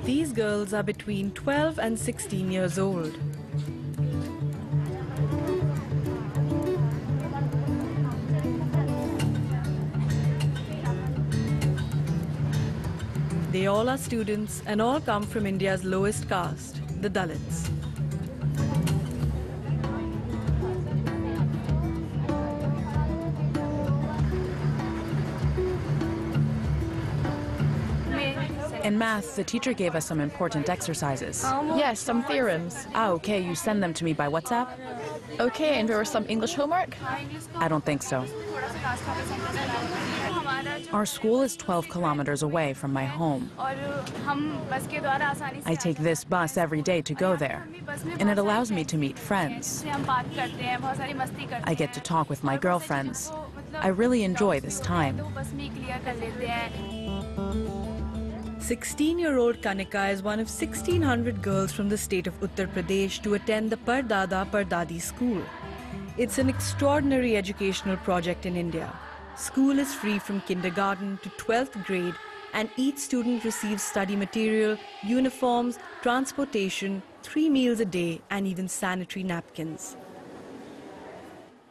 These girls are between 12 and 16 years old. They all are students and all come from India's lowest caste, the Dalits. In math, the teacher gave us some important exercises. Yes, some theorems. Ah, okay, you send them to me by WhatsApp? Okay, and there was some English homework? I don't think so. Our school is 12 kilometers away from my home. I take this bus every day to go there, and it allows me to meet friends. I get to talk with my girlfriends. I really enjoy this time. 16-year-old Kanika is one of 1,600 girls from the state of Uttar Pradesh to attend the Pardada Pardadi school. It's an extraordinary educational project in India. School is free from kindergarten to 12th grade, and each student receives study material, uniforms, transportation, 3 meals a day, and even sanitary napkins.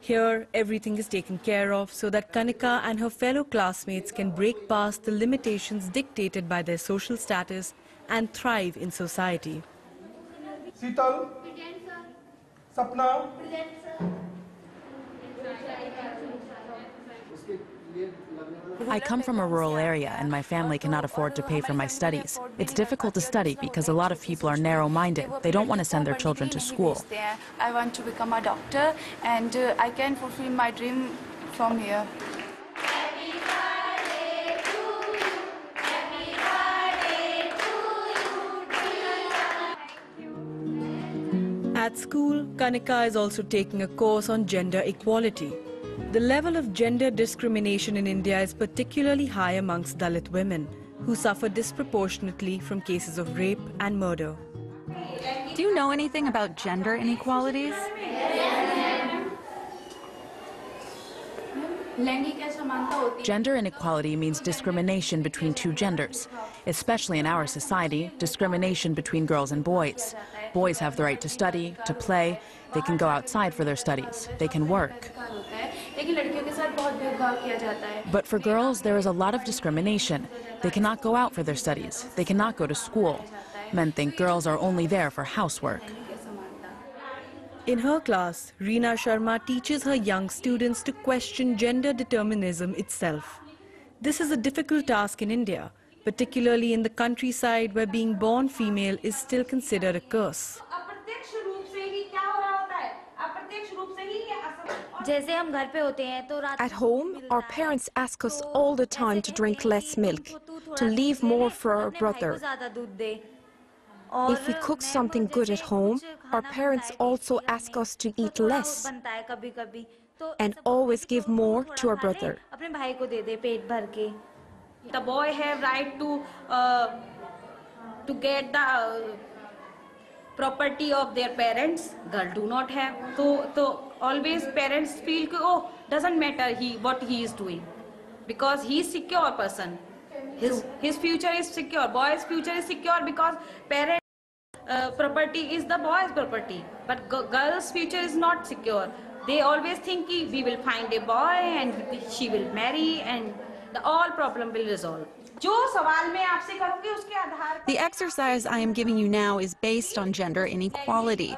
Here, everything is taken care of so that Kanika and her fellow classmates can break past the limitations dictated by their social status and thrive in society. Sital, Sapna. I come from a rural area and my family cannot afford to pay for my studies. It's difficult to study because a lot of people are narrow-minded. They don't want to send their children to school. I want to become a doctor and I can fulfill my dream from here. At school, Kanika is also taking a course on gender equality. The level of gender discrimination in India is particularly high amongst Dalit women, who suffer disproportionately from cases of rape and murder. Do you know anything about gender inequalities? Gender inequality means discrimination between two genders. Especially in our society, discrimination between girls and boys. Boys have the right to study, to play. They can go outside for their studies. They can work. But for girls, there is a lot of discrimination. They cannot go out for their studies. They cannot go to school. Men think girls are only there for housework. In her class, Reena Sharma teaches her young students to question gender determinism itself. This is a difficult task in India, particularly in the countryside where being born female is still considered a curse. At home, our parents ask us all the time to drink less milk, to leave more for our brother. If we cook something good at home, our parents also ask us to eat less and always give more to our brother. The boy have right to get the property of their parents. Girl do not have. So always parents feel, oh, doesn't matter what he is doing, because he is secure person. His future is secure. Boy's future is secure because parents' property is the boy's property. But girl's future is not secure. They always think we will find a boy and she will marry and all problem will resolve. The exercise I am giving you now is based on gender inequality.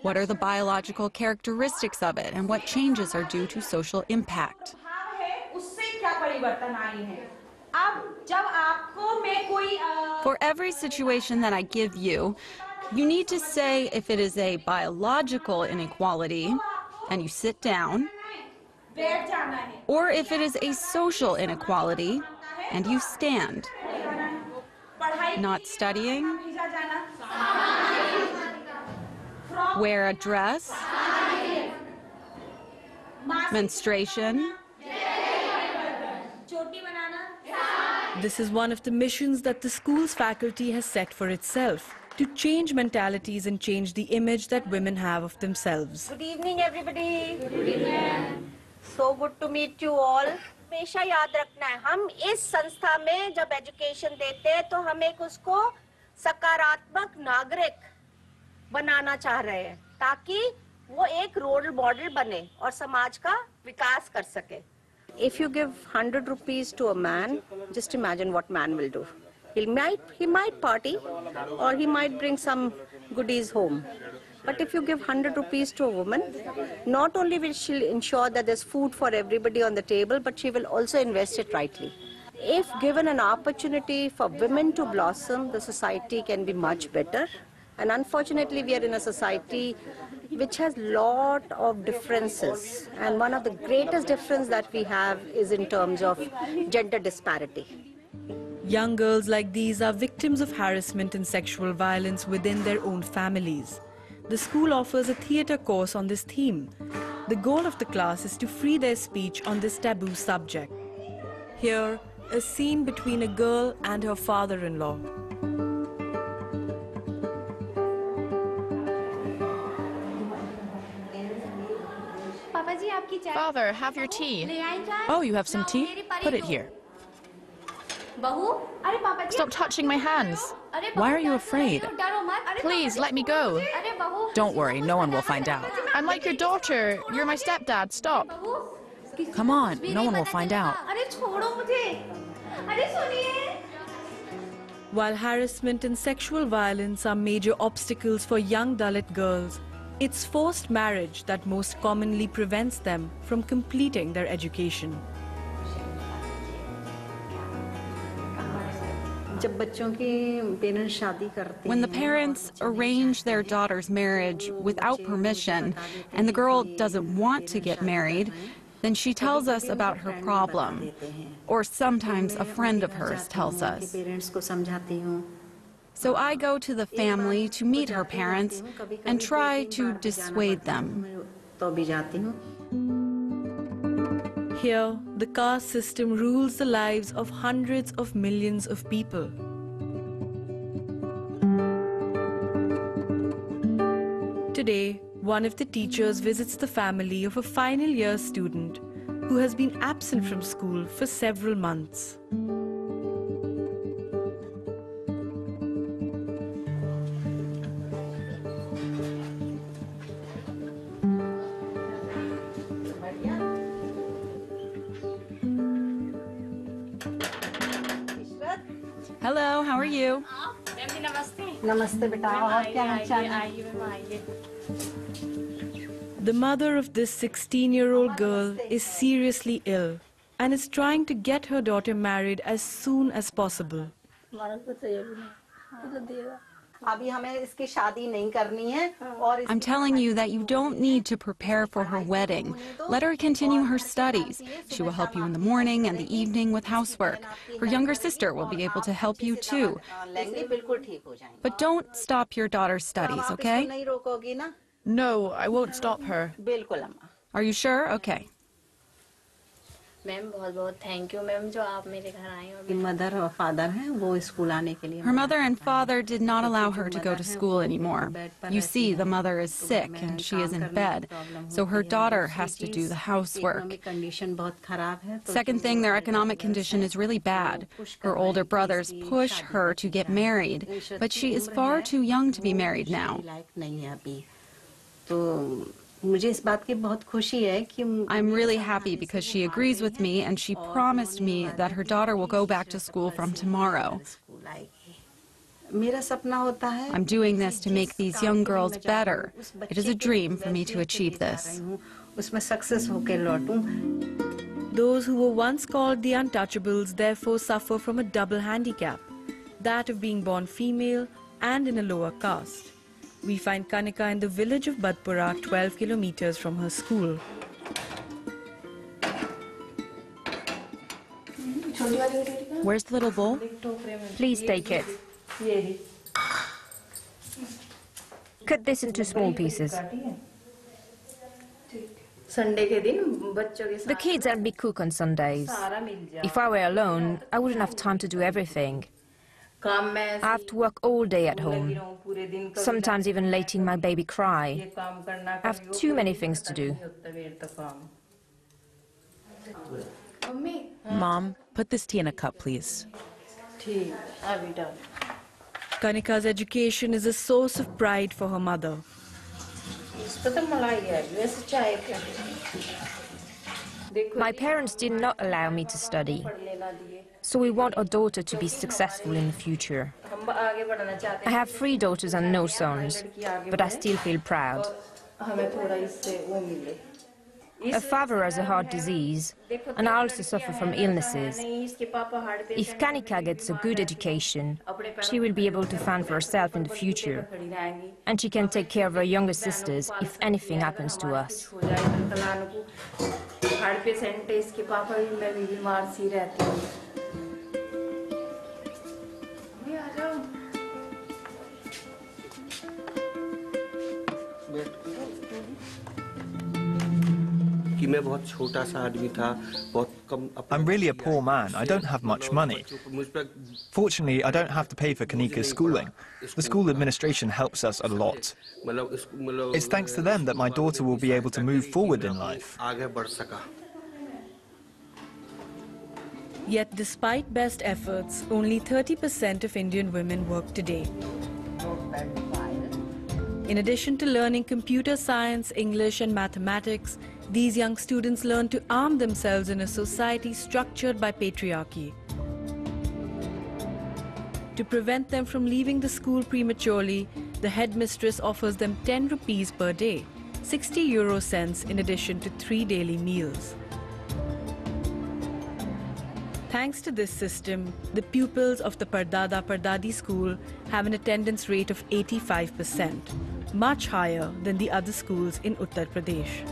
What are the biological characteristics of it and what changes are due to social impact? For every situation that I give you, you need to say if it is a biological inequality, and you sit down, or if it is a social inequality, and you stand. Not studying, wear a dress, menstruation. This is one of the missions that the school's faculty has set for itself, to change mentalities and change the image that women have of themselves. Good evening, everybody. Good evening. So good to meet you all. हमेशा याद रखना है, हम इस संस्था में जब education देते हैं तो हम एक उसको सकारात्मक नागरिक बनाना चाह रहे हैं ताकि वो एक रोल मॉडल बने और समाज का विकास कर सके. If you give 100 rupees to a man, just imagine what man will do. He might party or he might bring some goodies home. But if you give 100 rupees to a woman, not only will she ensure that there's food for everybody on the table, but she will also invest it rightly. If given an opportunity for women to blossom, the society can be much better. And unfortunately, we are in a society which has lot of differences. And one of the greatest difference that we have is in terms of gender disparity. Young girls like these are victims of harassment and sexual violence within their own families. The school offers a theatre course on this theme. The goal of the class is to free their speech on this taboo subject. Here, a scene between a girl and her father-in-law. Father, have your tea. Oh, you have some tea? Put it here. Stop touching my hands. Why are you afraid? Please, let me go. Don't worry, no one will find out. I'm like your daughter. You're my stepdad. Stop. Come on, no one will find out. While harassment and sexual violence are major obstacles for young Dalit girls, it's forced marriage that most commonly prevents them from completing their education. When the parents arrange their daughter's marriage without permission and the girl doesn't want to get married, then she tells us about her problem. Or sometimes a friend of hers tells us. So I go to the family to meet her parents and try to dissuade them. Here, the caste system rules the lives of hundreds of millions of people. Today, one of the teachers visits the family of a final year student who has been absent from school for several months. Hello, how are you? The mother of this 16-year-old girl is seriously ill and is trying to get her daughter married as soon as possible. I'm telling you that you don't need to prepare for her wedding. Let her continue her studies. She will help you in the morning and the evening with housework. Her younger sister will be able to help you too. But don't stop your daughter's studies, okay? No, I won't stop her. Are you sure? Okay. Thank you, ma'am, जो आप मेरे घर आए और Mother or father Her mother and father did not allow her to go to school anymore. You see, the mother is sick and she is in bed, so her daughter has to do the housework. Second thing, their economic condition is really bad. Her older brothers push her to get married, but she is far too young to be married now. I'm really happy because she agrees with me and she promised me that her daughter will go back to school from tomorrow. I'm doing this to make these young girls better. It is a dream for me to achieve this. Those who were once called the untouchables therefore suffer from a double handicap, that of being born female and in a lower caste. We find Kanika in the village of Badpura, 12 kilometers from her school. Where's the little bowl? Please take it. Cut this into small pieces. The kids are big cook on Sundays. If I were alone, I wouldn't have time to do everything. I have to work all day at home, sometimes even letting my baby cry. I have too many things to do. Mom, put this tea in a cup, please. Kanika's education is a source of pride for her mother. My parents did not allow me to study, so we want our daughter to be successful in the future. I have 3 daughters and no sons, but I still feel proud. Her father has a heart disease, and I also suffer from illnesses. If Kanika gets a good education, she will be able to fend for herself in the future, and she can take care of her younger sisters if anything happens to us. I'm really a poor man. I don't have much money. Fortunately, I don't have to pay for Kanika's schooling. The school administration helps us a lot. It's thanks to them that my daughter will be able to move forward in life. Yet despite best efforts, only 30% of Indian women work today. In addition to learning computer science, English and mathematics, these young students learn to arm themselves in a society structured by patriarchy. To prevent them from leaving the school prematurely, the headmistress offers them 10 rupees per day, 60 euro cents in addition to 3 daily meals. Thanks to this system, the pupils of the Pardada Pardadi school have an attendance rate of 85%, much higher than the other schools in Uttar Pradesh.